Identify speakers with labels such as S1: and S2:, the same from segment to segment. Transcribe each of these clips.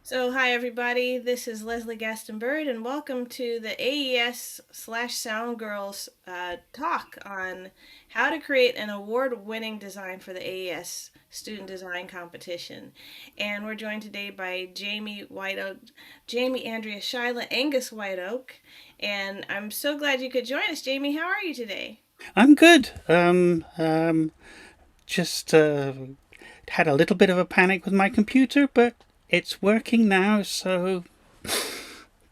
S1: So, hi everybody, this is Leslie Gaston Bird, and welcome to the AES/Sound Girls talk on how to create an award winning design for the AES Student Design Competition. And we're joined today by Jamie Andrea Shyla, Angus-Whiteoak, and I'm so glad you could join us. Jamie, how are you today?
S2: I'm good. Just had a little bit of a panic with my computer, but it's working now, so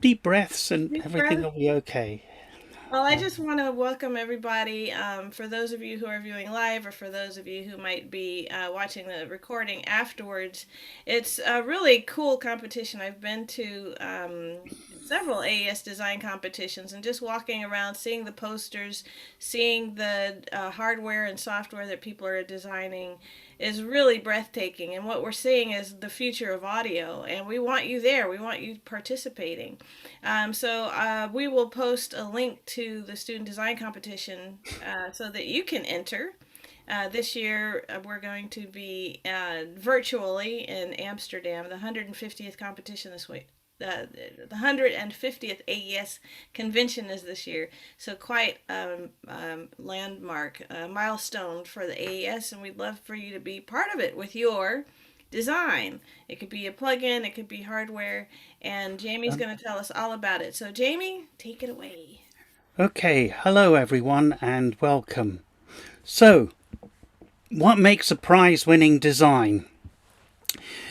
S2: deep breaths and
S1: Deep
S2: everything
S1: breath.
S2: will be okay.
S1: Well, I just want to welcome everybody. For those of you who are viewing live, or for those of you who might be watching the recording afterwards, it's a really cool competition. I've been to several AES design competitions, and just walking around, seeing the posters, seeing the hardware and software that people are designing is really breathtaking. And what we're seeing is the future of audio, and we want you there. We want you participating. So we will post a link to the student design competition so that you can enter. This year, we're going to be virtually in Amsterdam, the 150th competition this week. The 150th AES convention is this year, so quite landmark, milestone for the AES, and we'd love for you to be part of it with your design. It could be a plugin, it could be hardware, and Jamie's
S2: Um,
S1: going to tell us all about it. So, Jamie, take it away.
S2: okay, hello everyone and welcome. So, what makes a prize winning design?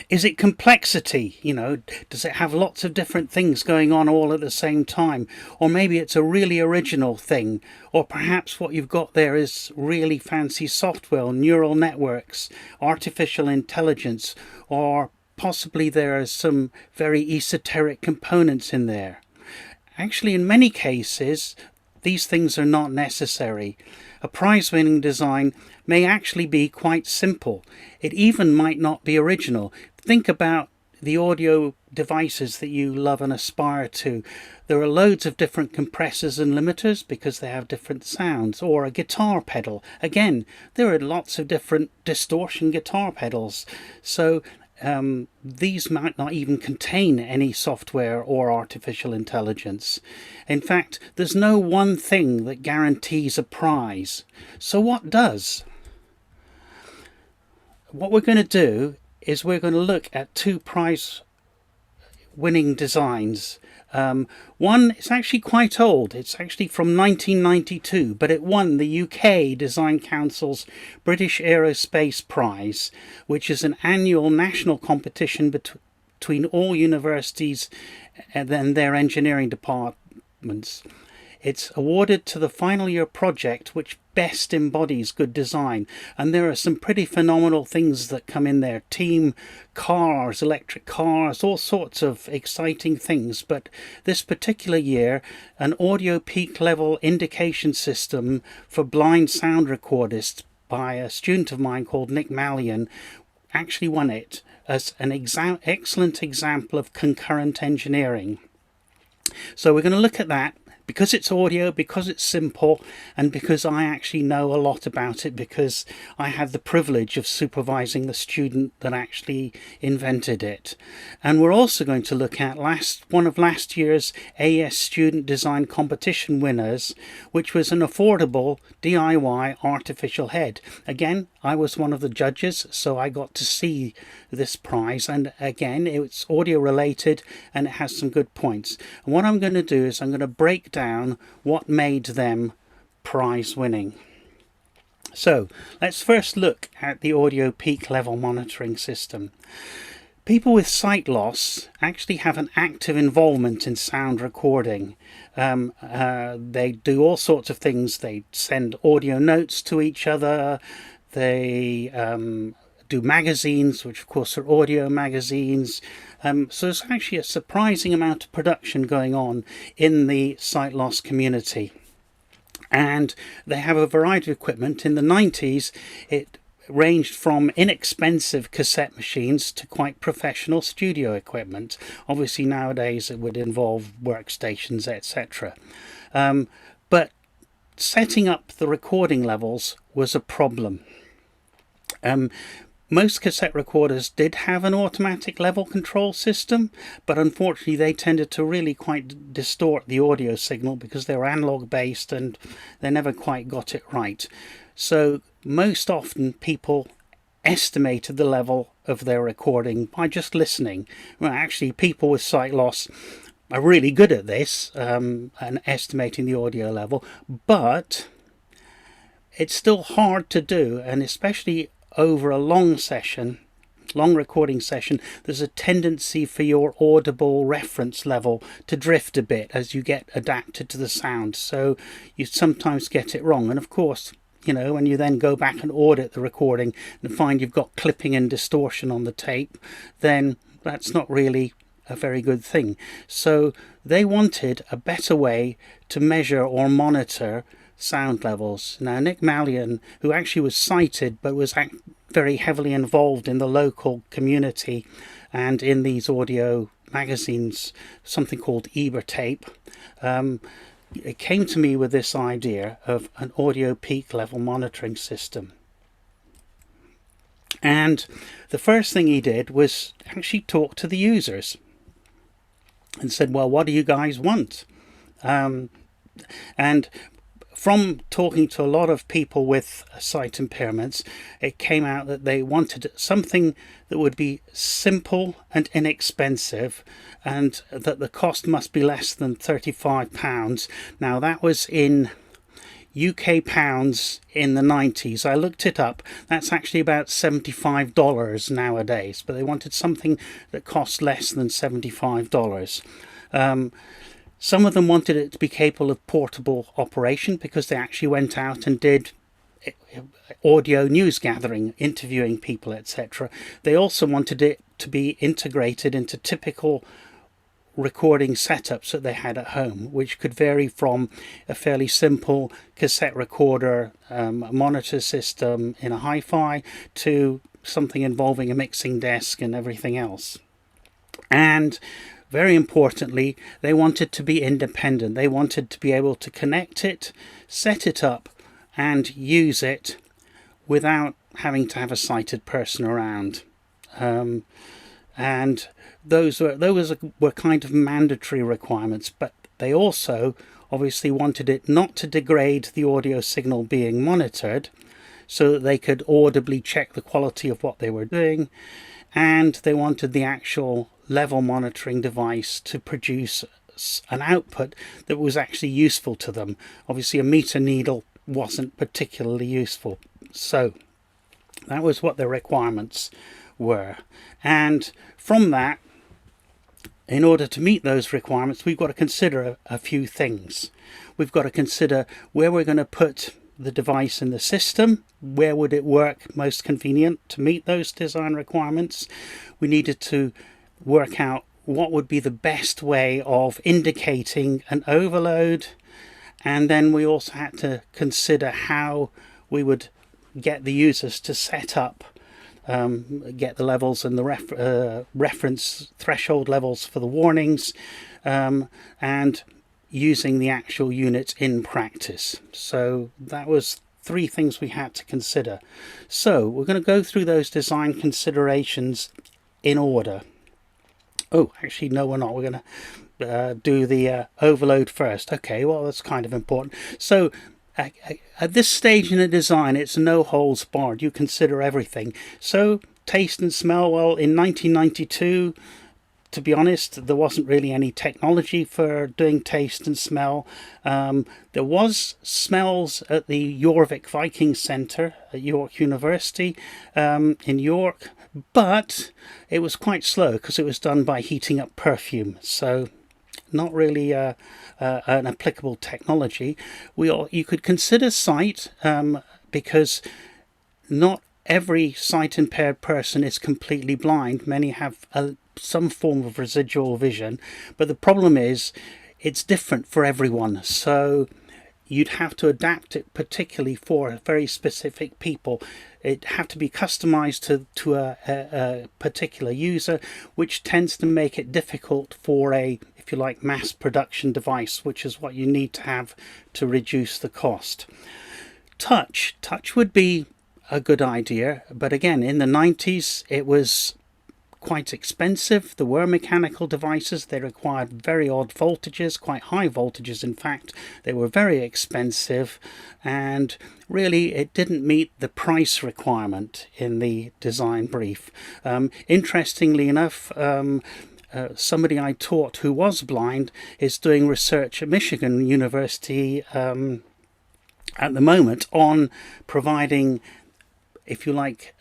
S2: Is it complexity? Does it have lots of different things going on all at the same time? Or maybe it's a really original thing. Or perhaps what you've got there is really fancy software, neural networks, artificial intelligence, or possibly there are some very esoteric components in there. Actually, in many cases, these things are not necessary. A prize winning design may actually be quite simple. It even might not be original. Think about the audio devices that you love and aspire to. There are loads of different compressors and limiters because they have different sounds. Or a guitar pedal. Again, there are lots of different distortion guitar pedals. So these might not even contain any software or artificial intelligence. In fact, there's no one thing that guarantees a prize. So what does? What we're going to do is we're going to look at two prize winning designs. One is actually quite old. It's actually from 1992, but it won the UK Design Council's British Aerospace Prize, which is an annual national competition between all universities and then their engineering departments. It's awarded to the final year project which best embodies good design. And there are some pretty phenomenal things that come in there. Team cars, electric cars, all sorts of exciting things. But this particular year, an audio peak level indication system for blind sound recordists by a student of mine called Nick Mallion actually won it as an excellent example of concurrent engineering. So we're going to look at that because it's audio, because it's simple, and because I actually know a lot about it because I had the privilege of supervising the student that actually invented it. And we're also going to look at one of last year's AES Student Design Competition winners, which was an affordable DIY artificial head. Again, I was one of the judges, so I got to see this prize, and again, it's audio related and it has some good points. And what I'm going to do is I'm going to break down what made them prize winning. So let's first look at the audio peak level monitoring system. People with sight loss actually have an active involvement in sound recording. They do all sorts of things. They send audio notes to each other. They do magazines, which of course are audio magazines. So there's actually a surprising amount of production going on in the sight loss community. And they have a variety of equipment. In the 90s, it ranged from inexpensive cassette machines to quite professional studio equipment. Obviously, nowadays it would involve workstations, etc. But setting up the recording levels was a problem. Most cassette recorders did have an automatic level control system, but unfortunately they tended to really quite distort the audio signal because they were analog based and they never quite got it right. So most often people estimated the level of their recording by just listening. Well, actually people with sight loss are really good at this, and estimating the audio level, but it's still hard to do, and especially over a long recording session, there's a tendency for your audible reference level to drift a bit as you get adapted to the sound, so you sometimes get it wrong. And of course, you know, when you then go back and audit the recording and find you've got clipping and distortion on the tape, then that's not really a very good thing. So they wanted a better way to measure or monitor sound levels. Now Nick Mallion, who actually was sighted but was very heavily involved in the local community and in these audio magazines, something called Ebertape, it came to me with this idea of an audio peak level monitoring system. And the first thing he did was actually talk to the users and said, well, what do you guys want? And from talking to a lot of people with sight impairments, it came out that they wanted something that would be simple and inexpensive, and that the cost must be less than £35. Now that was in UK pounds in the 90s. I looked it up. That's actually about $75 nowadays, but they wanted something that cost less than $75. Some of them wanted it to be capable of portable operation because they actually went out and did audio news gathering, interviewing people, etc. They also wanted it to be integrated into typical recording setups that they had at home, which could vary from a fairly simple cassette recorder, monitor system in a hi-fi, to something involving a mixing desk and everything else. And very importantly, they wanted to be independent. They wanted to be able to connect it, set it up, and use it without having to have a sighted person around. And those were kind of mandatory requirements, but they also obviously wanted it not to degrade the audio signal being monitored, so that they could audibly check the quality of what they were doing, and they wanted the actual level monitoring device to produce an output that was actually useful to them. Obviously a meter needle wasn't particularly useful, so that was what the requirements were. And from that, in order to meet those requirements, we've got to consider a few things. We've got to consider where we're going to put the device in the system, where would it work most convenient to meet those design requirements. We needed to work out what would be the best way of indicating an overload, and then we also had to consider how we would get the users to set up, get the levels and the reference threshold levels for the warnings, and using the actual unit in practice. So that was 3 things we had to consider. So we're going to go through those design considerations in order. Oh, actually, no, we're not. We're going to do the overload first. Okay, well, that's kind of important. So at this stage in the design, it's no holds barred. You consider everything. So taste and smell, well, in 1992, to be honest, there wasn't really any technology for doing taste and smell. There was smells at the Jorvik Viking Centre at York University in York, but it was quite slow because it was done by heating up perfume, so not really an applicable technology. You could consider sight, because not every sight impaired person is completely blind. Many have some form of residual vision, but the problem is it's different for everyone, so you'd have to adapt it particularly for very specific people. It have to be customized to a particular user, which tends to make it difficult for a, if you like, mass production device, which is what you need to have to reduce the cost. Touch would be a good idea, but again, in the 90s it was quite expensive. There were mechanical devices. They required very odd voltages, quite high voltages in fact. They were very expensive, and really it didn't meet the price requirement in the design brief. Interestingly enough, somebody I taught who was blind is doing research at Michigan University at the moment on providing, if you like,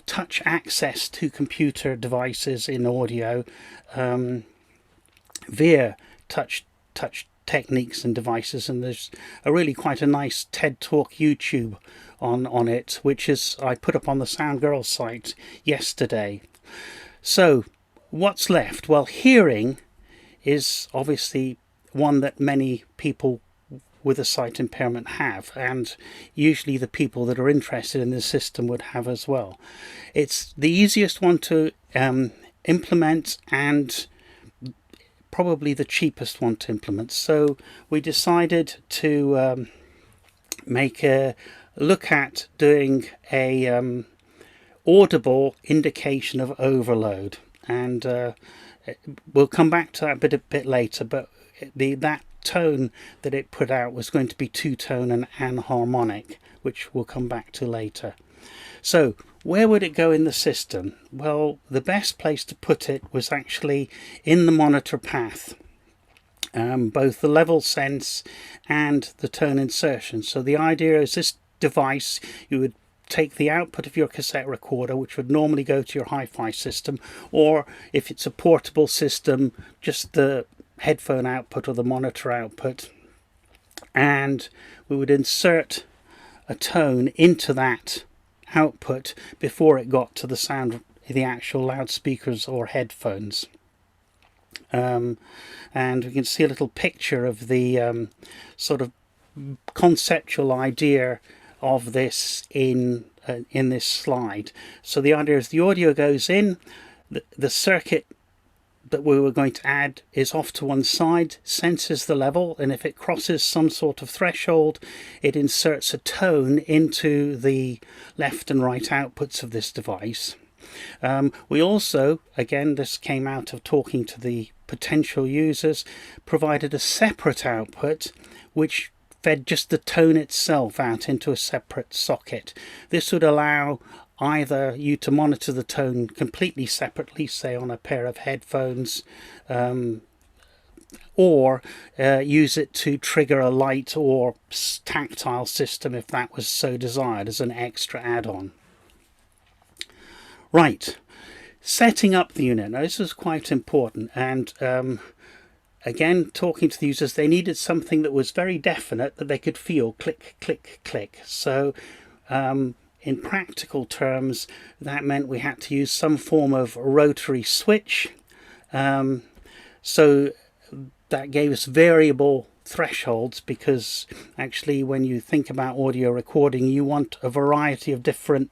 S2: touch access to computer devices in audio via touch techniques and devices. And there's a really quite a nice TED Talk YouTube on it, which is I put up on the Sound Girl site yesterday. So what's left? Well, hearing is obviously one that many people with a sight impairment have, and usually the people that are interested in the system would have as well. It's the easiest one to implement and probably the cheapest one to implement. So we decided to make a look at doing a audible indication of overload, and we'll come back to that a bit later, but that tone that it put out was going to be two-tone and anharmonic, which we'll come back to later. So where would it go in the system? Well, the best place to put it was actually in the monitor path, both the level sense and the tone insertion. So the idea is this device, you would take the output of your cassette recorder, which would normally go to your hi-fi system, or if it's a portable system, just the headphone output or the monitor output, and we would insert a tone into that output before it got to the sound, the actual loudspeakers or headphones. And we can see a little picture of the sort of conceptual idea of this in this slide. So the idea is the audio goes in, the circuit that we were going to add is off to one side, senses the level, and if it crosses some sort of threshold, it inserts a tone into the left and right outputs of this device. We also, again, this came out of talking to the potential users, provided a separate output which fed just the tone itself out into a separate socket. This would allow either you to monitor the tone completely separately, say on a pair of headphones, or use it to trigger a light or tactile system if that was so desired as an extra add-on. Right, setting up the unit. Now this is quite important, and again, talking to the users, they needed something that was very definite, that they could feel click, click, click. So in practical terms, that meant we had to use some form of rotary switch. So that gave us variable thresholds, because actually when you think about audio recording, you want a variety of different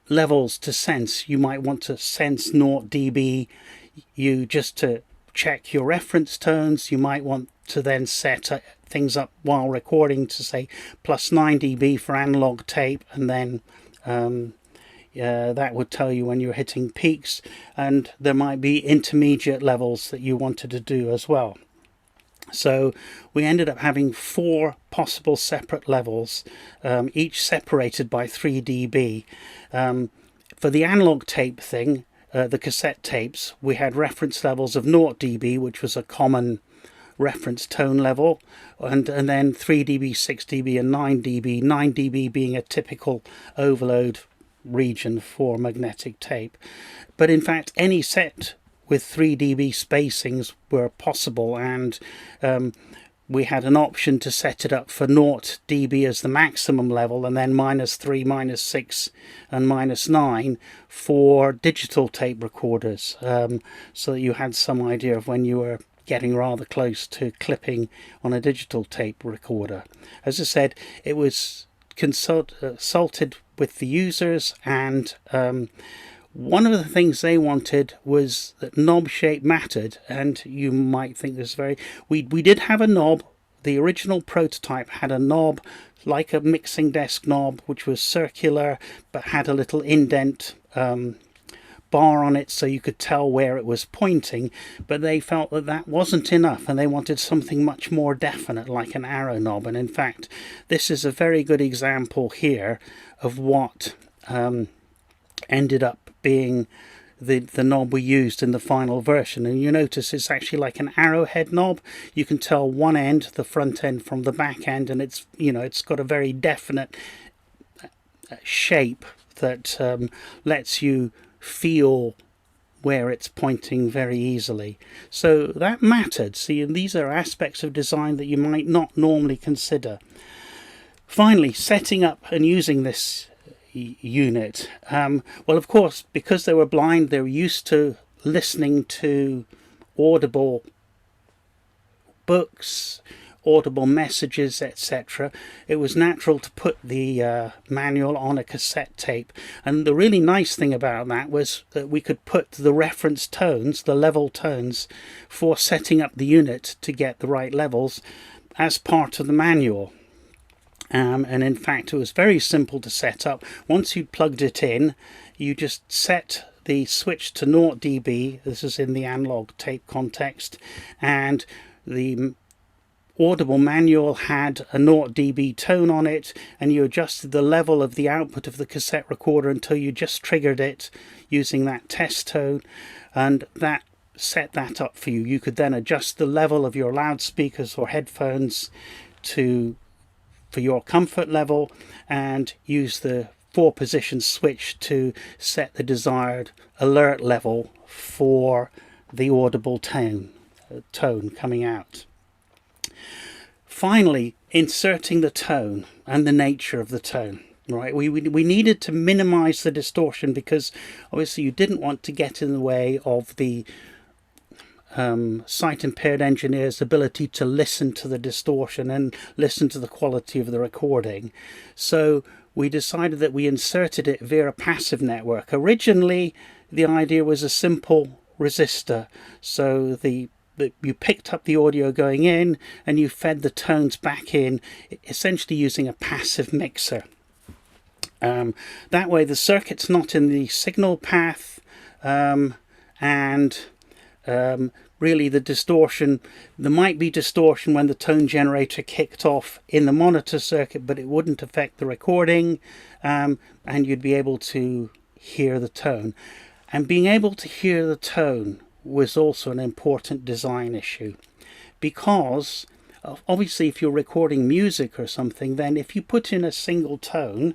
S2: levels to sense. You might want to sense 0 dB, just to check your reference tones. You might want to then set things up while recording to say +9 dB for analog tape, and then that would tell you when you're hitting peaks, and there might be intermediate levels that you wanted to do as well. So we ended up having 4 possible separate levels, each separated by 3 dB. For the analog tape thing, the cassette tapes, we had reference levels of 0 dB, which was a common reference tone level, and then 3 dB, 6 dB and 9 dB, 9 dB being a typical overload region for magnetic tape. But in fact any set with 3 dB spacings were possible, and we had an option to set it up for 0 dB as the maximum level, and then -3, -6 and -9 for digital tape recorders, so that you had some idea of when you were getting rather close to clipping on a digital tape recorder. As I said, it was consulted with the users, and one of the things they wanted was that knob shape mattered. And you might think this we did have a knob. the original prototype had a knob like a mixing desk knob, which was circular but had a little indent bar on it so you could tell where it was pointing, but they felt that that wasn't enough and they wanted something much more definite, like an arrow knob. And in fact, this is a very good example here of what ended up being the knob we used in the final version. And you notice it's actually like an arrowhead knob. You can tell one end, the front end, from the back end, and it's, you know, it's got a very definite shape that lets you feel where it's pointing very easily. So that mattered. See, and these are aspects of design that you might not normally consider. Finally, setting up and using this unit. Well, of course, because they were blind, they were used to listening to audible books, audible messages, etc. It was natural to put the manual on a cassette tape, and the really nice thing about that was that we could put the reference tones, the level tones for setting up the unit to get the right levels, as part of the manual. And in fact, it was very simple to set up. Once you plugged it in, you just set the switch to 0 dB. This is in the analog tape context, and the audible manual had a 0 dB tone on it, and you adjusted the level of the output of the cassette recorder until you just triggered it using that test tone, and that set that up for you. You could then adjust the level of your loudspeakers or headphones for your comfort level, and use the 4-position switch to set the desired alert level for the audible tone coming out. Finally, inserting the tone and the nature of the tone. Right, we needed to minimize the distortion, because obviously you didn't want to get in the way of the sight-impaired engineer's ability to listen to the distortion and listen to the quality of the recording. So we decided that we inserted it via a passive network. Originally, the idea was a simple resistor, so you picked up the audio going in and you fed the tones back in, essentially using a passive mixer. That way the circuit's not in the signal path, and really the distortion, there might be distortion when the tone generator kicked off in the monitor circuit, but it wouldn't affect the recording, and you'd be able to hear the tone. And being able to hear the tone was also an important design issue, because obviously if you're recording music or something, then if you put in a single tone,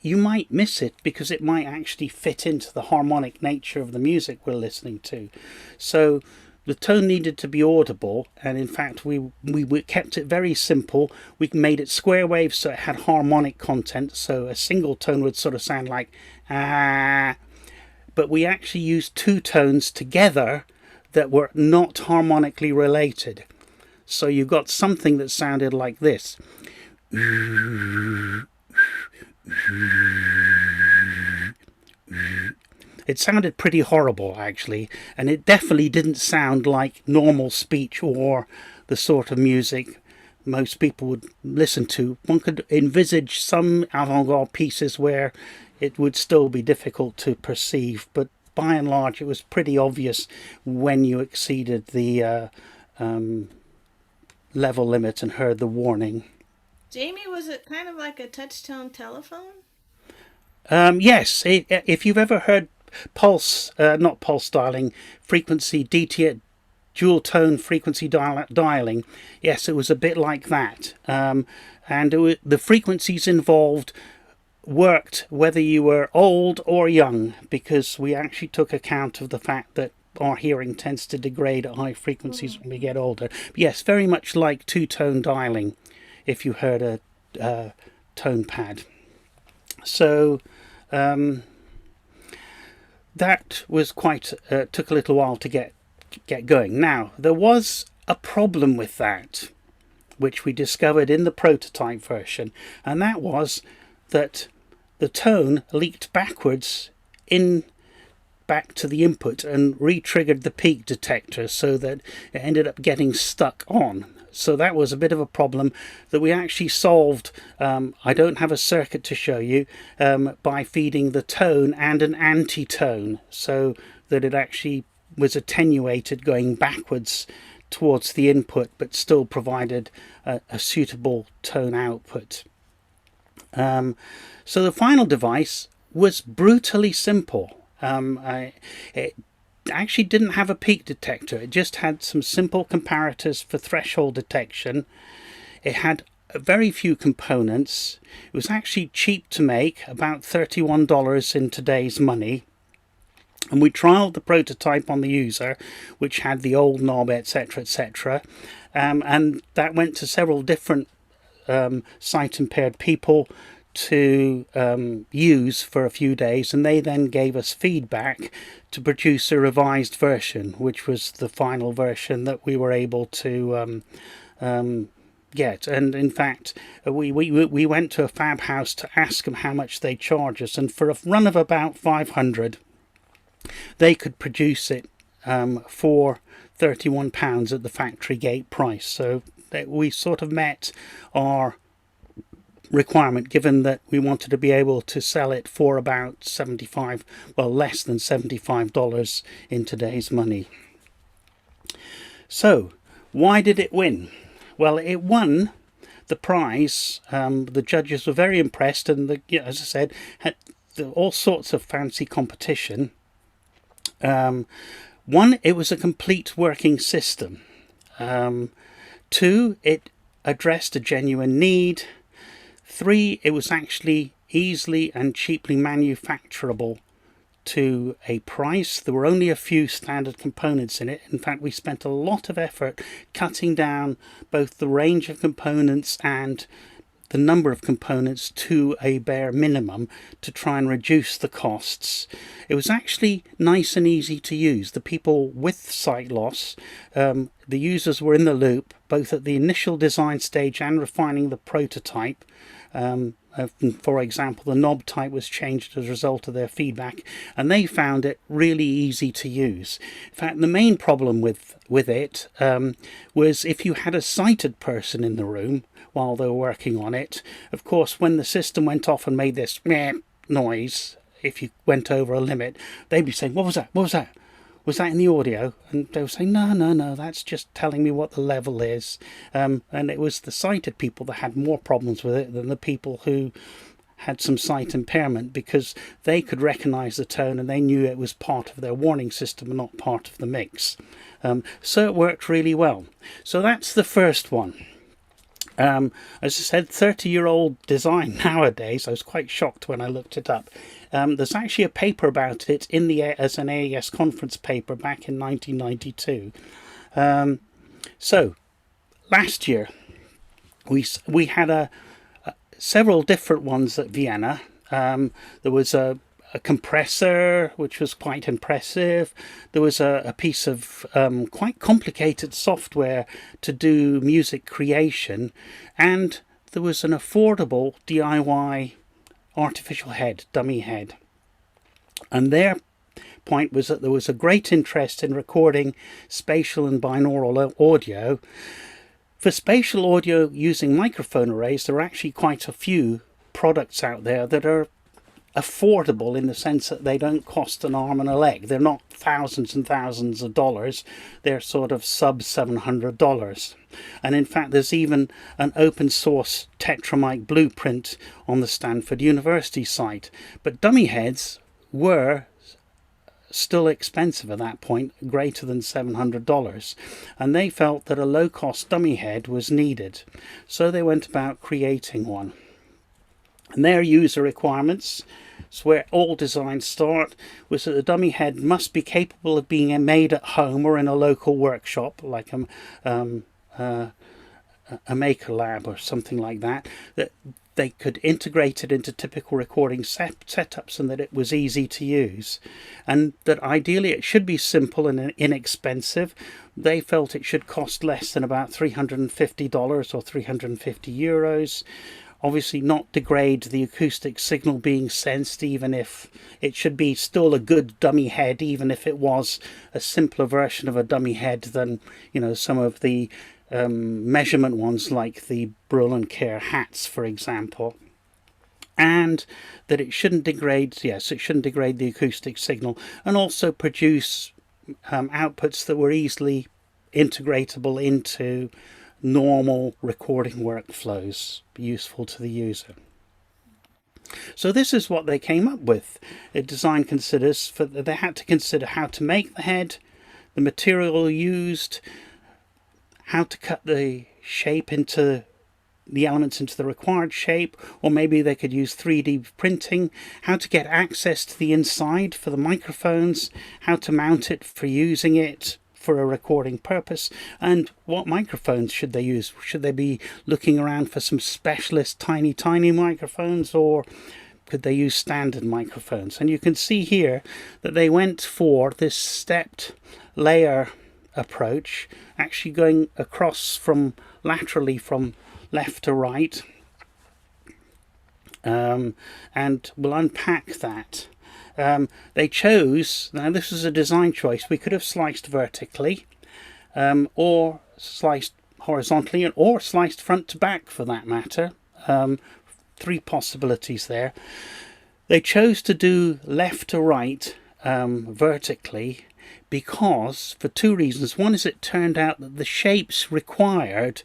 S2: you might miss it, because it might actually fit into the harmonic nature of the music we're listening to. So the tone needed to be audible, and in fact we kept it very simple. We made it square wave so it had harmonic content, so a single tone would sort of sound like ah, but we actually used 2 tones together that were not harmonically related. So you got something that sounded like this. It sounded pretty horrible, actually, and it definitely didn't sound like normal speech or the sort of music most people would listen to. One could envisage some avant-garde pieces where it would still be difficult to perceive, but by and large it was pretty obvious when you exceeded the level limit and heard the warning.
S1: Jamie, was it kind of like a touch-tone telephone?
S2: Yes, if you've ever heard not pulse dialing, frequency DT, dual tone frequency dialing, yes, it was a bit like that. And the frequencies involved worked whether you were old or young, because we actually took account of the fact that our hearing tends to degrade at high frequencies when we get older. But yes, very much like 2-tone dialing if you heard a tone pad. So that was took a little while to get going. Now, there was a problem with that, which we discovered in the prototype version, and that was that the tone leaked backwards back to the input and re-triggered the peak detector so that it ended up getting stuck on. So that was a bit of a problem that we actually solved. I don't have a circuit to show you, by feeding the tone and an anti-tone so that it actually was attenuated going backwards towards the input but still provided a suitable tone output. So the final device was brutally simple. It actually didn't have a peak detector. It just had some simple comparators for threshold detection. It had very few components. It was actually cheap to make, about $31 in today's money. And we trialed the prototype on the user, which had the old knob, etc., etc. And that went to several different sight impaired people to use for a few days, and they then gave us feedback to produce a revised version, which was the final version that we were able to get. And in fact, we went to a fab house to ask them how much they charge us, and for a run of about 500 they could produce it for £31 at the factory gate price. So that we sort of met our requirement, given that we wanted to be able to sell it for about $75, well, less than $75 in today's money. So why did it win? Well, it won the prize. The judges were very impressed, and as I said, had all sorts of fancy competition. One, it was a complete working system. Two, it addressed a genuine need. Three, it was actually easily and cheaply manufacturable to a price. There were only a few standard components in it. In fact, we spent a lot of effort cutting down both the range of components and the number of components to a bare minimum to try and reduce the costs. It was actually nice and easy to use. The people with sight loss, the users were in the loop, both at the initial design stage and refining the prototype. For example, the knob type was changed as a result of their feedback, and they found it really easy to use. In fact, the main problem with it was if you had a sighted person in the room while they were working on it. Of course, when the system went off and made this meh noise, if you went over a limit, they'd be saying, "What was that? What was that? Was that in the audio?" And they would say, no, that's just telling me what the level is." And it was the sighted people that had more problems with it than the people who had some sight impairment, because they could recognize the tone and they knew it was part of their warning system and not part of the mix. So it worked really well. So that's the first one. As I said, 30-year-old design nowadays. I was quite shocked when I looked it up. There's actually a paper about it as an AES conference paper back in 1992. So last year we had several different ones at Vienna. There was a compressor, which was quite impressive. There was a piece of quite complicated software to do music creation, and there was an affordable DIY artificial head, dummy head. And their point was that there was a great interest in recording spatial and binaural audio. For spatial audio using microphone arrays, there are actually quite a few products out there that are affordable in the sense that they don't cost an arm and a leg. They're not thousands and thousands of dollars. They're sort of sub $700. And in fact, there's even an open source Tetramic blueprint on the Stanford University site. But dummy heads were still expensive at that point, greater than $700. And they felt that a low-cost dummy head was needed. So they went about creating one. And their user requirements, so where all designs start, was that the dummy head must be capable of being made at home or in a local workshop, like a maker lab or something like that, that they could integrate it into typical recording setups, and that it was easy to use, and that ideally it should be simple and inexpensive. They felt it should cost less than about $350 or €350. obviously not degrade the acoustic signal being sensed, even if it should be still a good dummy head, even if it was a simpler version of a dummy head than, some of the measurement ones like the Brüel & Kjær hats, for example. And that it shouldn't degrade, it shouldn't degrade the acoustic signal, and also produce outputs that were easily integratable into normal recording workflows, useful to the user. So this is what they came up with. Design considers they had to consider how to make the head, the material used, how to cut the shape into the elements into the required shape, or maybe they could use 3D printing, how to get access to the inside for the microphones, how to mount it for using it for a recording purpose, and what microphones should they use. Should they be looking around for some specialist tiny microphones, or could they use standard microphones? And you can see here that they went for this stepped layer approach, actually going across laterally from left to right, and we'll unpack that. They chose, now this is a design choice, we could have sliced vertically, or sliced horizontally, or sliced front to back for that matter. 3 possibilities there. They chose to do left to right vertically because, for 2 reasons. One is it turned out that the shapes required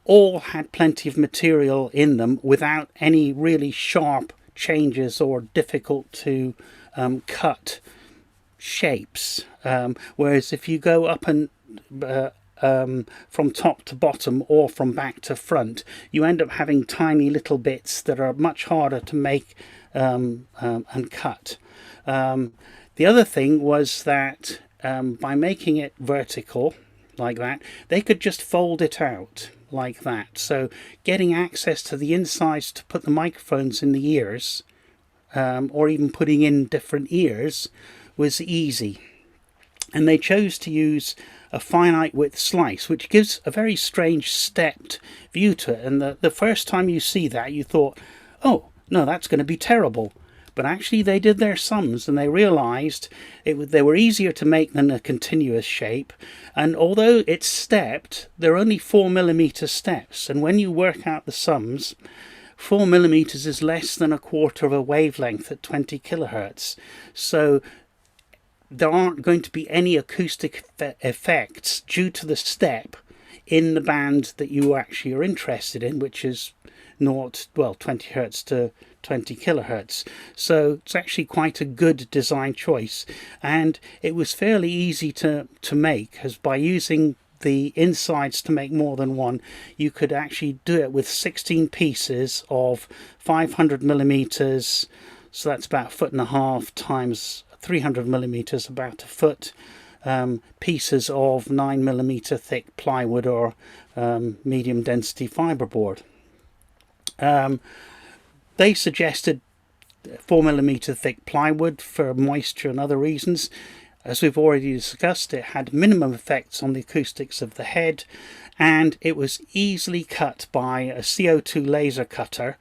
S2: all had plenty of material in them without any really sharp changes or difficult to cut shapes. Whereas if you go up and from top to bottom or from back to front, you end up having tiny little bits that are much harder to make and cut. The other thing was that by making it vertical like that, they could just fold it out like that. So getting access to the insides to put the microphones in the ears, or even putting in different ears, was easy. And they chose to use a finite width slice, which gives a very strange stepped view to it. And the first time you see that, you thought, oh no, that's going to be terrible. But actually they did their sums and they realized they were easier to make than a continuous shape. And although it's stepped, they're only 4mm steps. And when you work out the sums, 4mm is less than a quarter of a wavelength at 20 kilohertz. So there aren't going to be any acoustic effects due to the step in the band that you actually are interested in, which is 20 hertz to 20 kilohertz. So it's actually quite a good design choice, and it was fairly easy to make, as by using the insides to make more than one, you could actually do it with 16 pieces of 500mm, so that's about 1.5 foot times 300mm, about a foot, pieces of 9mm thick plywood or medium density fiberboard. They suggested 4mm thick plywood for moisture and other reasons. As we've already discussed, it had minimum effects on the acoustics of the head, and it was easily cut by a CO2 laser cutter.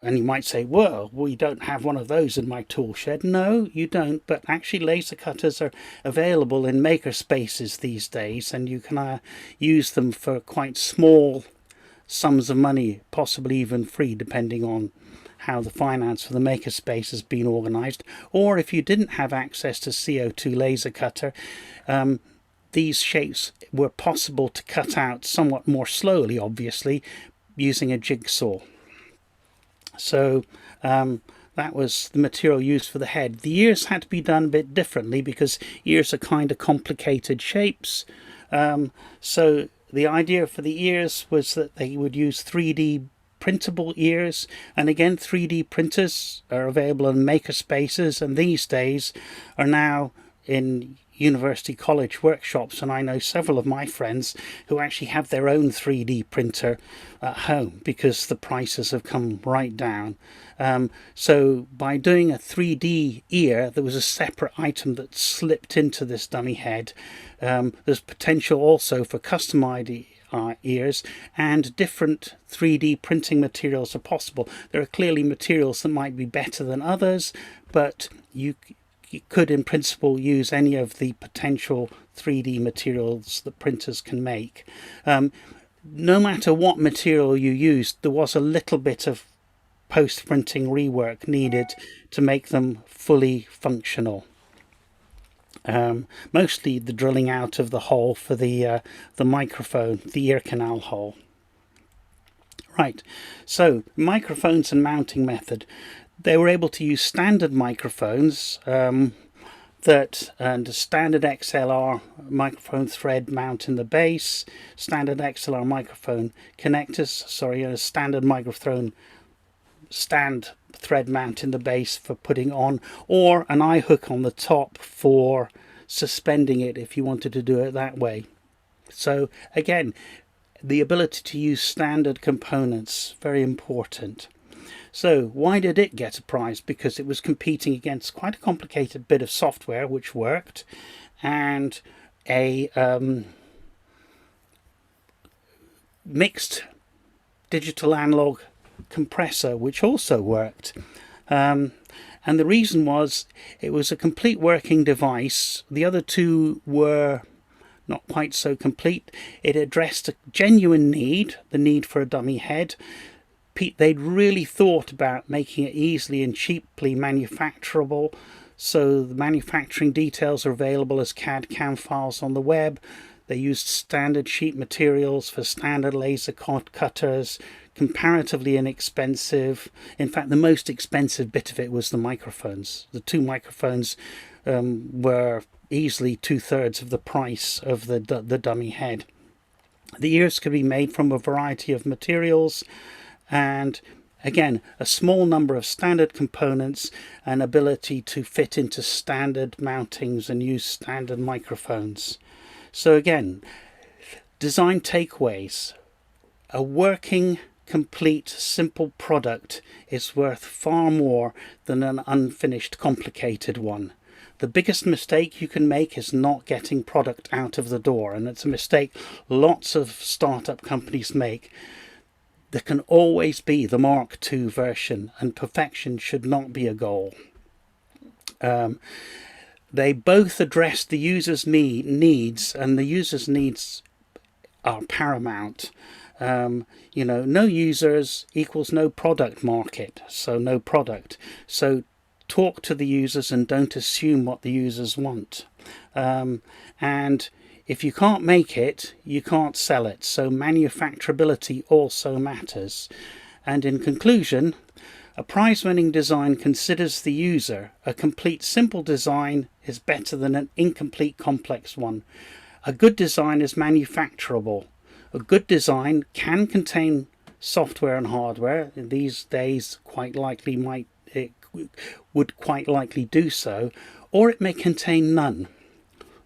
S2: And you might say, well, we don't have one of those in my tool shed. No, you don't, but actually laser cutters are available in maker spaces these days, and you can use them for quite small sums of money, possibly even free, depending on how the finance for the makerspace has been organized. Or if you didn't have access to CO2 laser cutter, these shapes were possible to cut out somewhat more slowly, obviously, using a jigsaw. So that was the material used for the head. The ears had to be done a bit differently because ears are kind of complicated shapes. So the idea for the ears was that they would use 3D printable ears, and again 3D printers are available in maker spaces, and these days are now in university college workshops, and I know several of my friends who actually have their own 3D printer at home because the prices have come right down. So by doing a 3D ear, there was a separate item that slipped into this dummy head. There's potential also for customized ears, and different 3D printing materials are possible. There are clearly materials that might be better than others, but you could in principle use any of the potential 3D materials that printers can make. No matter what material you used, there was a little bit of post-printing rework needed to make them fully functional. Mostly the drilling out of the hole for the microphone, the ear canal hole. Right, so microphones and mounting method. They were able to use standard microphones and a standard XLR microphone thread mount in the base, standard XLR microphone connectors, a standard microphone stand thread mount in the base for putting on, or an eye hook on the top for suspending it if you wanted to do it that way. So again, the ability to use standard components, very important. So why did it get a prize? Because it was competing against quite a complicated bit of software which worked, and a mixed digital analog compressor which also worked. And the reason was it was a complete working device. The other two were not quite so complete. It addressed a genuine need, the need for a dummy head. They'd really thought about making it easily and cheaply manufacturable, so the manufacturing details are available as CAD/CAM files on the web. They used standard sheet materials for standard laser cutters, comparatively inexpensive. In fact, the most expensive bit of it was the microphones. The two microphones were easily 2/3 of the price of the dummy head. The ears could be made from a variety of materials, and again, a small number of standard components and ability to fit into standard mountings and use standard microphones. So again, design takeaways. A working, complete, simple product is worth far more than an unfinished, complicated one. The biggest mistake you can make is not getting product out of the door, and it's a mistake lots of startup companies make. There can always be the Mark II version, and perfection should not be a goal. They both address the user's needs, and the user's needs are paramount. No users equals no product market, so no product. So talk to the users and don't assume what the users want. And if you can't make it, you can't sell it. So manufacturability also matters. And in conclusion, a prize-winning design considers the user. A complete, simple design is better than an incomplete, complex one. A good design is manufacturable. A good design can contain software and hardware. These days, would quite likely do so, or it may contain none,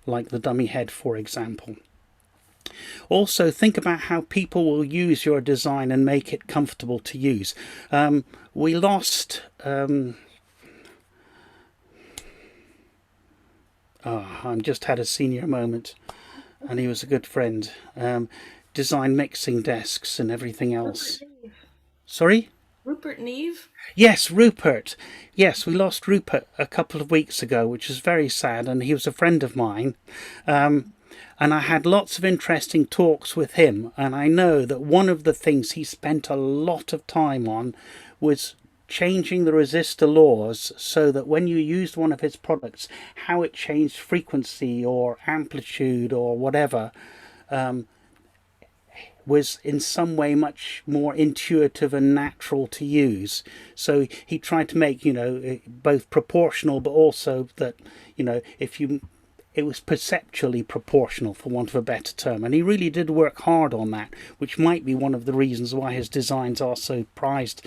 S2: like the dummy head, for example. Also, think about how people will use your design and make it comfortable to use. We lost I just had a senior moment, and he was a good friend. Design mixing desks and everything else. Sorry?
S1: Rupert Neve?
S2: Yes, Rupert. Yes, we lost Rupert a couple of weeks ago, which is very sad, and he was a friend of mine. And I had lots of interesting talks with him, and I know that one of the things he spent a lot of time on was changing the resistor laws so that when you used one of his products, how it changed frequency or amplitude or whatever was in some way much more intuitive and natural to use. So he tried to make, both proportional, but also that, it was perceptually proportional, for want of a better term. And he really did work hard on that, which might be one of the reasons why his designs are so prized,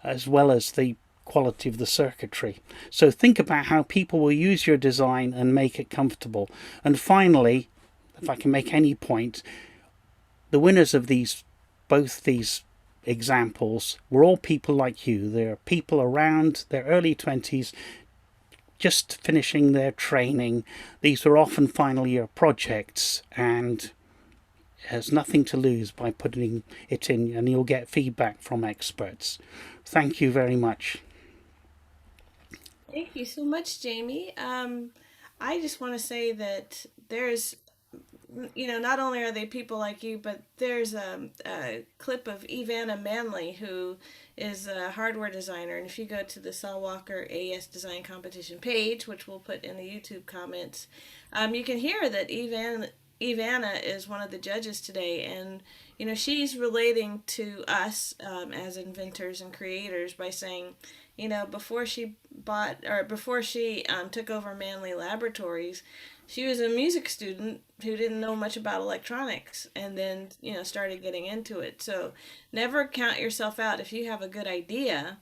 S2: as well as the quality of the circuitry. So think about how people will use your design and make it comfortable. And finally, if I can make any point, the winners of both these examples were all people like you. They're people around their early 20s, just finishing their training. These were often final year projects, and has nothing to lose by putting it in, and you'll get feedback from experts. Thank you very much.
S1: Thank you so much, Jamie. I just want to say that there's, not only are they people like you, but there's a clip of Ivana Manley, who is a hardware designer. And if you go to the Saul Walker AES Design Competition page, which we'll put in the YouTube comments, you can hear that Ivana is one of the judges today. And, she's relating to us as inventors and creators by saying, before she took over Manley Laboratories, she was a music student who didn't know much about electronics, and then started getting into it. So never count yourself out. If you have a good idea,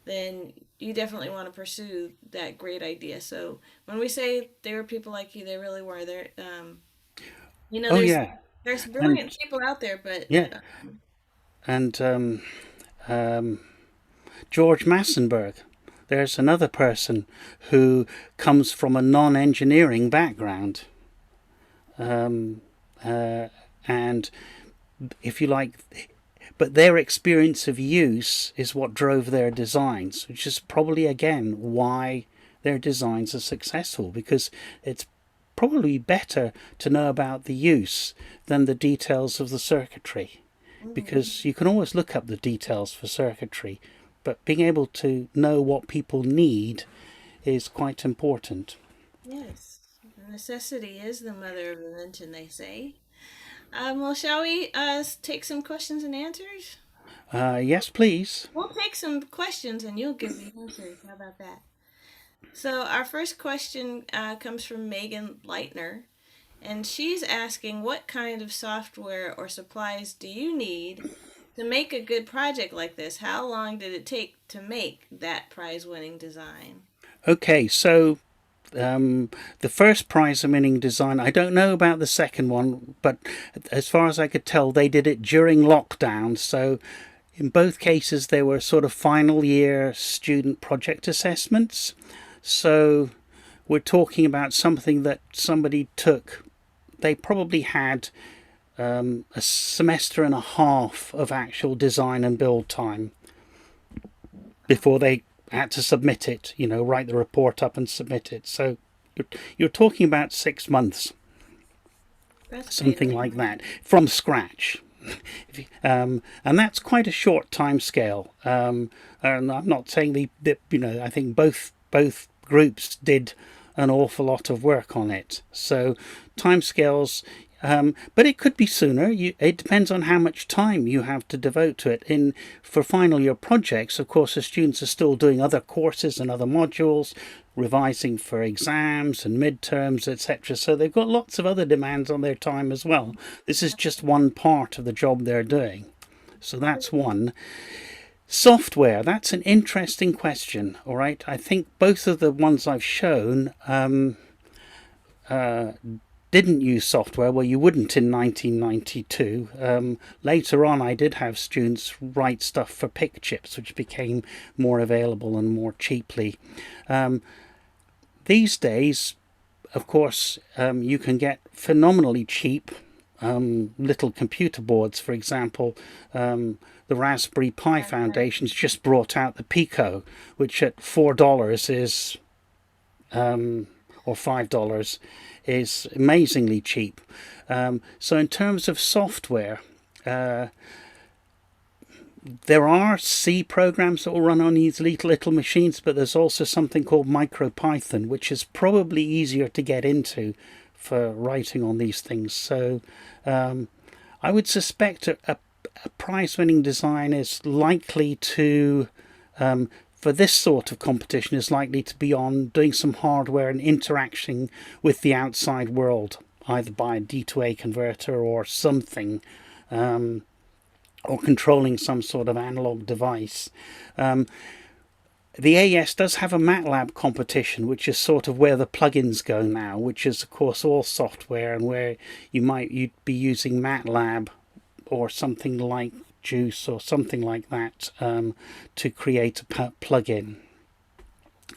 S1: then you definitely want to pursue that great idea. So when we say there were people like you, they really were there.
S2: Oh
S1: There's
S2: yeah,
S1: brilliant
S2: and
S1: people out there, but
S2: yeah, and George Massenberg. There's another person who comes from a non-engineering background, and if you like, but their experience of use is what drove their designs, which is probably again why their designs are successful, because it's probably better to know about the use than the details of the circuitry, because you can always look up the details for circuitry, but being able to know what people need is quite important.
S1: yes, necessity is the mother of invention, they say. Well, shall we take some questions and answers?
S2: Yes, please.
S1: We'll take some questions and you'll give the answers. How about that? So, our first question comes from Megan Leitner, and she's asking, what kind of software or supplies do you need to make a good project like this? How long did it take to make that prize winning design?
S2: Okay, so the first prize winning design, I don't know about the second one, but as far as I could tell, they did it during lockdown. So in both cases, they were sort of final year student project assessments. So we're talking about something that somebody took, they probably had a semester and a half of actual design and build time before they had to submit it, write the report up and submit it. So you're talking about 6 months,
S1: That's
S2: something
S1: great.
S2: like that, from scratch. And that's quite a short time scale. And I'm not saying I think both groups did an awful lot of work on it. So timescales, but it could be sooner. It depends on how much time you have to devote to it. For final year projects, of course, the students are still doing other courses and other modules, revising for exams and midterms, etc. So they've got lots of other demands on their time as well. This is just one part of the job they're doing. So that's one. Software, that's an interesting question. All right, I think both of the ones I've shown didn't use software. Well, you wouldn't in 1992. Later on, I did have students write stuff for PIC chips, which became more available and more cheaply. These days, of course, you can get phenomenally cheap little computer boards. For example, the Raspberry Pi Foundation's just brought out the Pico, which at $4 is, or $5, is amazingly cheap. So in terms of software, there are C programs that will run on these little machines, but there's also something called MicroPython, which is probably easier to get into for writing on these things. So I would suspect a prize-winning design is likely to, for this sort of competition, is likely to be on doing some hardware and interaction with the outside world, either by a D2A converter or something, or controlling some sort of analog device. The AES does have a MATLAB competition, which is sort of where the plugins go now, which is of course all software, and where you'd be using MATLAB or something like Juice or something like that to create a plugin.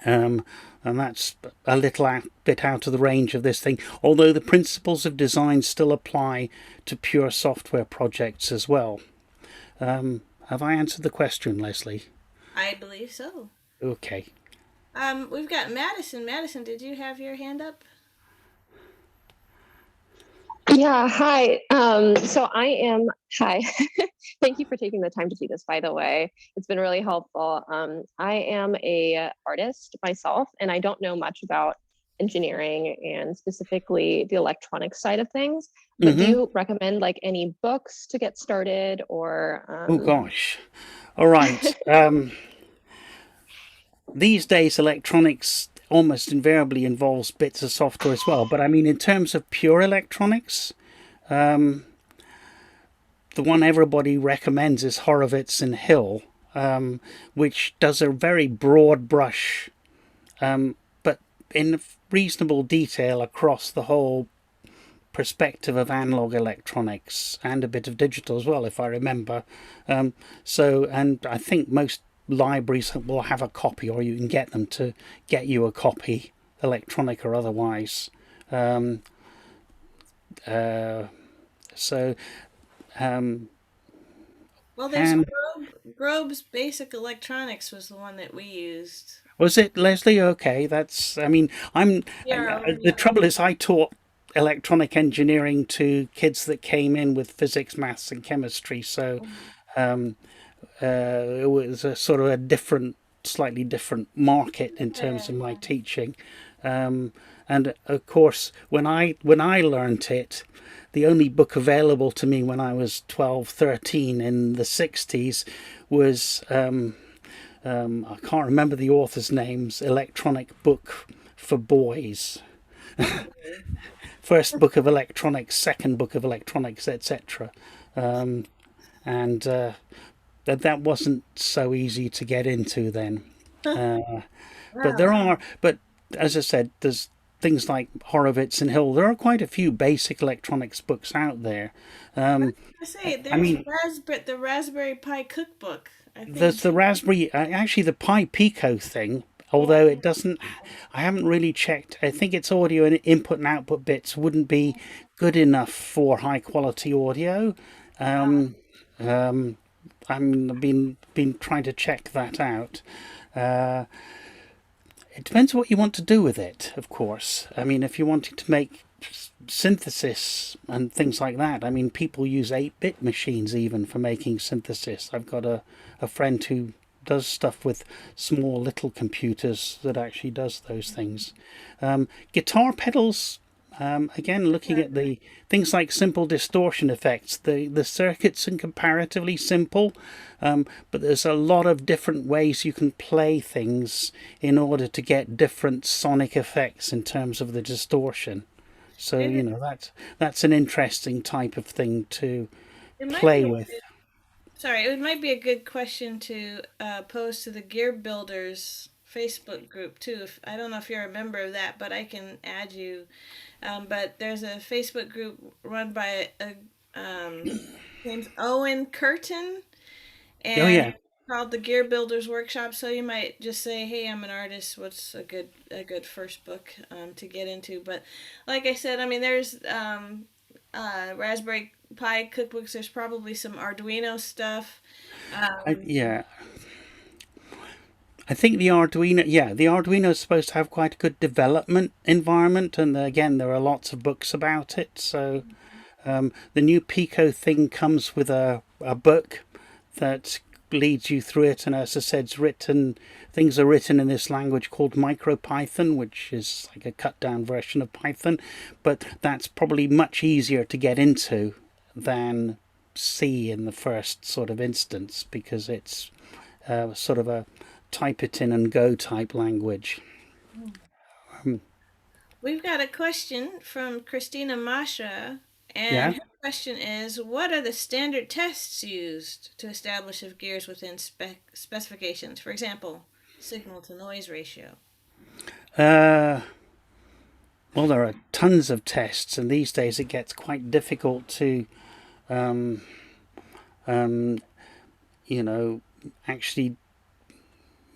S2: Um, and that's a little bit out of the range of this thing, although the principles of design still apply to pure software projects as well. Have I answered the question, Leslie?
S1: I believe so.
S2: Okay.
S1: We've got Madison. Madison, did you have your hand up?
S3: Yeah, hi. So I am, hi. Thank you for taking the time to do this, by the way. It's been really helpful. I am a artist myself, and I don't know much about engineering and specifically the electronics side of things. But do
S2: Mm-hmm.
S3: you recommend like any books to get started or
S2: Oh gosh. All right. These days, electronics almost invariably involves bits of software as well. But I mean, in terms of pure electronics, the one everybody recommends is Horowitz and Hill, which does a very broad brush, but in reasonable detail across the whole perspective of analog electronics and a bit of digital as well, if I remember. And I think most libraries will have a copy, or you can get them to get you a copy, electronic or otherwise. Um, uh, so, um,
S1: Well, there's
S2: and
S1: Grobe's Basic Electronics was the one that we used.
S2: was it Leslie? Okay, that's. I mean,
S1: Yeah.
S2: the trouble is, I taught electronic engineering to kids that came in with physics, maths, and chemistry. So um, it was a sort of a different, slightly different market in terms of my teaching. And of course, when I learnt it, the only book available to me when I was 12, 13 in the 60s was I can't remember the author's names. Electronic Book for Boys. First book of electronics, second book of electronics, etc. And that wasn't so easy to get into then. But
S1: Wow.
S2: but as I said, there's things like Horowitz and Hill. There are quite a few basic electronics books out there.
S1: I say
S2: I
S1: there's
S2: mean,
S1: the Raspberry Pi cookbook. I
S2: there's
S1: think.
S2: the Raspberry, actually the Pi Pico thing,
S1: Yeah.
S2: although it doesn't, I haven't really checked. I think its audio and input and output bits wouldn't be good enough for high quality audio. Um, um, I've been trying to check that out. Uh, it depends what you want to do with it, of course. I mean, if you're wanting to make synthesis and things like that, I mean, people use 8-bit machines even for making synthesis. I've got a friend who does stuff with small little computers that actually does those things. Guitar pedals, again, looking at the things like simple distortion effects, the circuits are comparatively simple, but there's a lot of different ways you can play things in order to get different sonic effects in terms of the distortion. So
S1: It,
S2: that's an interesting type of thing to
S1: it might
S2: play
S1: be.
S2: with.
S1: Sorry, it might be a good question to pose to the Gear Builders Facebook group too. I don't know if you're a member of that, but I can add you. But there's a Facebook group run by a named Owen Curtin,
S2: Oh
S1: and
S2: yeah,
S1: it's called the Gear Builders Workshop. So you might just say, "Hey, I'm an artist. What's a good first book to get into?" But like I said, I mean, there's Raspberry Pi cookbooks. There's probably some Arduino stuff. Um,
S2: yeah. I think the Arduino, yeah, the Arduino is supposed to have quite a good development environment, and again, there are lots of books about it. So the new Pico thing comes with a book that leads you through it, and as I said, things are written in this language called MicroPython, which is like a cut down version of Python, but that's probably much easier to get into than C in the first sort of instance, because it's sort of a type it in and go type language.
S1: we've got a question from Christina Masha,
S2: Yeah.
S1: and her question is, "What are the standard tests used to establish if gears within specifications? For example, signal to noise ratio."
S2: Uh, well, there are tons of tests, and these days it gets quite difficult to, um, um, you know, actually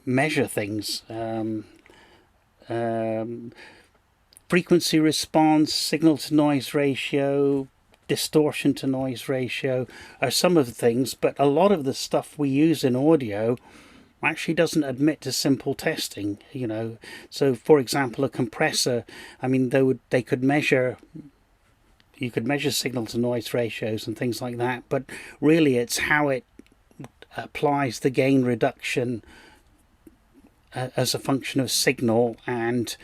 S2: measure things. frequency response, signal to noise ratio, distortion to noise ratio are some of the things, but a lot of the stuff we use in audio actually doesn't admit to simple testing, So for example, a compressor, I mean, they could measure, you could measure signal to noise ratios and things like that, but really it's how it applies the gain reduction as a function of signal, and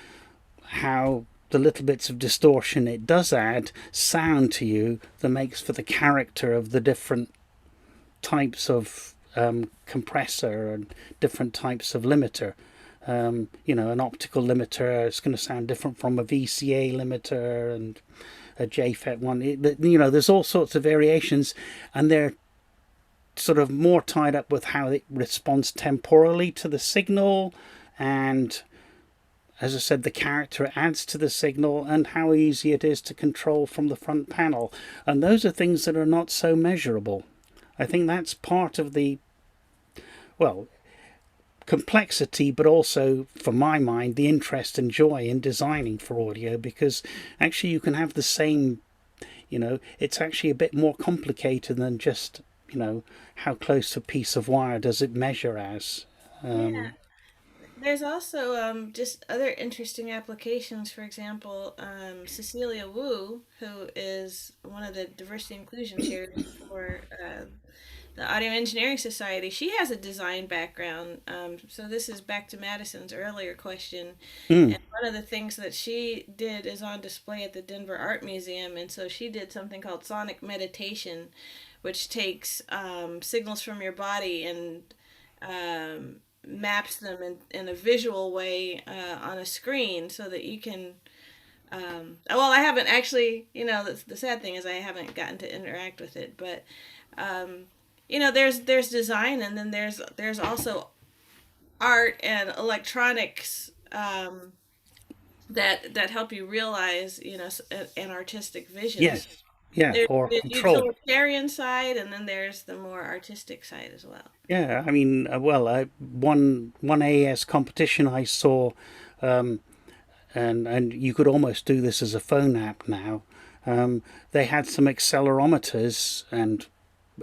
S2: how the little bits of distortion it does add sound to you that makes for the character of the different types of compressor and different types of limiter. An optical limiter is going to sound different from a VCA limiter and a JFET one. There's all sorts of variations, and they're sort of more tied up with how it responds temporally to the signal, and as I said, the character it adds to the signal, and how easy it is to control from the front panel. And those are things that are not so measurable. I think that's part of the, complexity, but also, for my mind, the interest and joy in designing for audio, because actually you can have the same, it's actually a bit more complicated than just, how close to a piece of wire does it measure as.
S1: Yeah. There's also just other interesting applications. For example, Cecilia Wu, who is one of the diversity inclusion chairs for the Audio Engineering Society, she has a design background. So this is back to Madison's earlier question.
S2: Mm.
S1: And one of the things that she did is on display at the Denver Art Museum. And so she did something called sonic meditation, which takes signals from your body and maps them in a visual way on a screen, so that you can I haven't actually, the sad thing is I haven't gotten to interact with it, but there's design, and then there's also art and electronics that help you realize an artistic vision.
S2: Yes. Yeah,
S1: There's
S2: or
S1: the
S2: control.
S1: utilitarian side, and then there's the more artistic side as well.
S2: Yeah, I mean, one AES competition I saw, and you could almost do this as a phone app now. They had some accelerometers and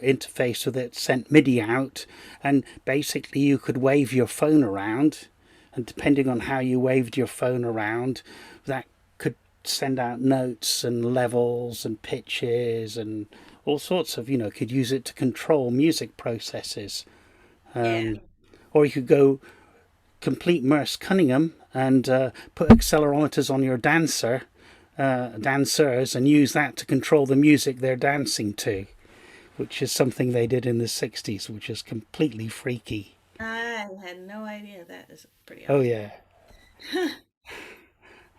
S2: interface with it, sent MIDI out, and basically you could wave your phone around, and depending on how you waved your phone around, that could send out notes and levels and pitches and all sorts of, could use it to control music processes.
S1: Yeah.
S2: Or you could go complete Merce Cunningham and put accelerometers on your dancers, and use that to control the music they're dancing to, which is something they did in the 60s, which is completely freaky.
S1: I had no idea. That is pretty
S2: Oh,
S1: awesome.
S2: yeah.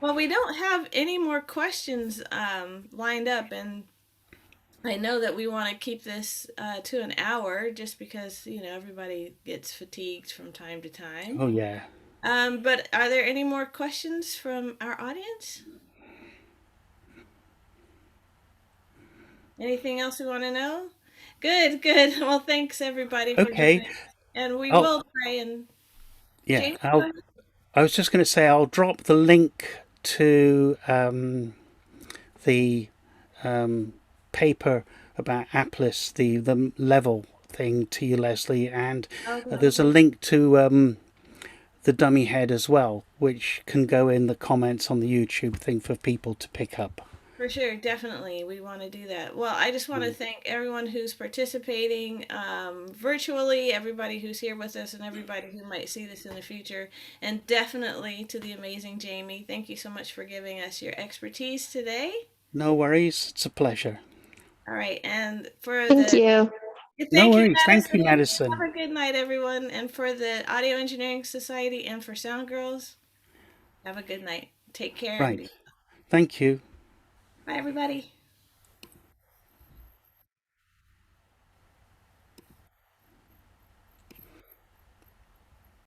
S1: Well, we don't have any more questions lined up, and I know that we want to keep this to an hour, just because everybody gets fatigued from time to time.
S2: Oh, yeah.
S1: But are there any more questions from our audience? Anything else we want to know? Good, good. Well, thanks everybody for
S2: Okay.
S1: joining, and we
S2: Oh,
S1: will try and
S2: yeah.
S1: James. Go ahead.
S2: I was just going to say I'll drop the link to the paper about Applis, the level thing, to you, Leslie, and
S1: Okay.
S2: there's a link to the dummy head as well, which can go in the comments on the YouTube thing for people to pick up.
S1: For sure, definitely. We want to do that. Well, I just want to thank everyone who's participating virtually, everybody who's here with us, and everybody who might see this in the future. And definitely to the amazing Jamie. Thank you so much for giving us your expertise today.
S2: No worries, it's a pleasure.
S1: All right. And for
S3: Thank you.
S2: No
S1: thank you,
S2: worries, thank you,
S1: Madison.
S2: Madison.
S1: Have a good night, everyone. And for the Audio Engineering Society and for Sound Girls, have a good night. Take care. And
S2: Right, thank you.
S1: bye, everybody.